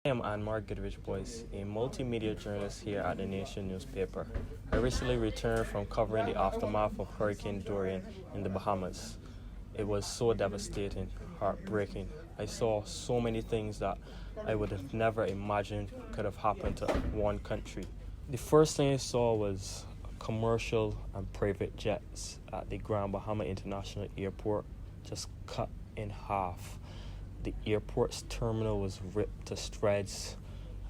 I am Anmar Goodridge-Boyce, a multimedia journalist here at the Nation newspaper. I recently returned from covering the aftermath of Hurricane Dorian in the Bahamas. It was so devastating, heartbreaking. I saw so many things that I would have never imagined could have happened to one country. The first thing I saw was commercial and private jets at the Grand Bahama International Airport just cut in half. The airport's terminal was ripped to shreds.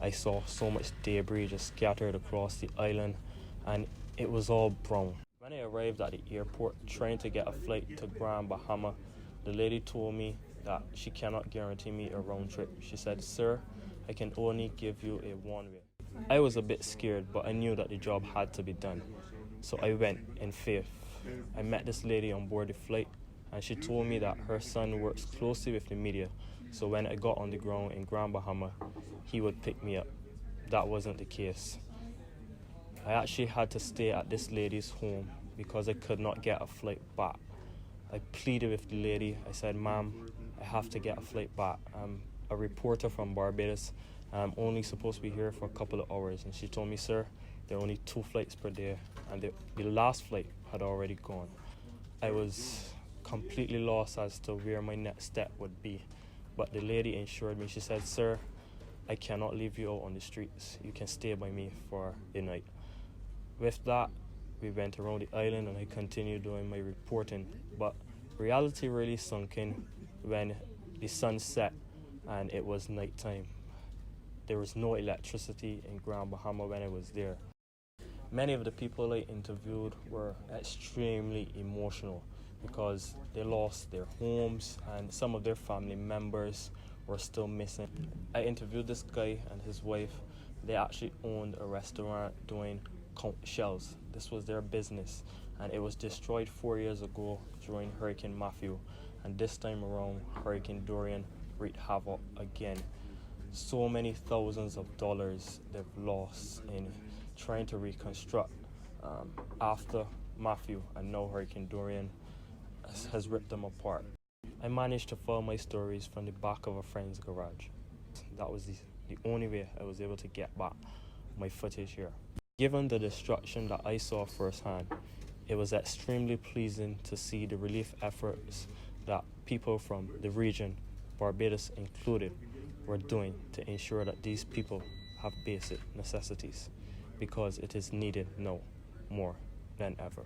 I saw so much debris just scattered across the island, and it was all brown. When I arrived at the airport trying to get a flight to Grand Bahama, the lady told me that she cannot guarantee me a round trip. She said, "Sir, I can only give you a one-way." I was a bit scared, but I knew that the job had to be done. So I went in faith. I met this lady on board the flight, and she told me that her son works closely with the media, so when I got on the ground in Grand Bahama, he would pick me up. That wasn't the case. I actually had to stay at this lady's home because I could not get a flight back. I pleaded with the lady. I said, "Ma'am, I have to get a flight back. I'm a reporter from Barbados, and I'm only supposed to be here for a couple of hours." And she told me, "Sir, there are only 2 flights per day," and the last flight had already gone. I was completely lost as to where my next step would be, but the lady assured me. She said, "Sir, I cannot leave you out on the streets. You can stay by me for the night." With that, we went around the island and I continued doing my reporting, but reality really sunk in when the sun set and it was nighttime. There was no electricity in Grand Bahama when I was there. Many of the people I interviewed were extremely emotional because they lost their homes and some of their family members were still missing. I interviewed this guy and his wife. They actually owned a restaurant doing conch shells. This was their business, and it was destroyed 4 years ago during Hurricane Matthew, and this time around Hurricane Dorian wreaked havoc again. So many thousands of dollars they've lost in trying to reconstruct after Matthew, and now Hurricane Dorian has ripped them apart. I managed to file my stories from the back of a friend's garage. That was the only way I was able to get back my footage here. Given the destruction that I saw firsthand, it was extremely pleasing to see the relief efforts that people from the region, Barbados included, were doing to ensure that these people have basic necessities, because it is needed now more than ever.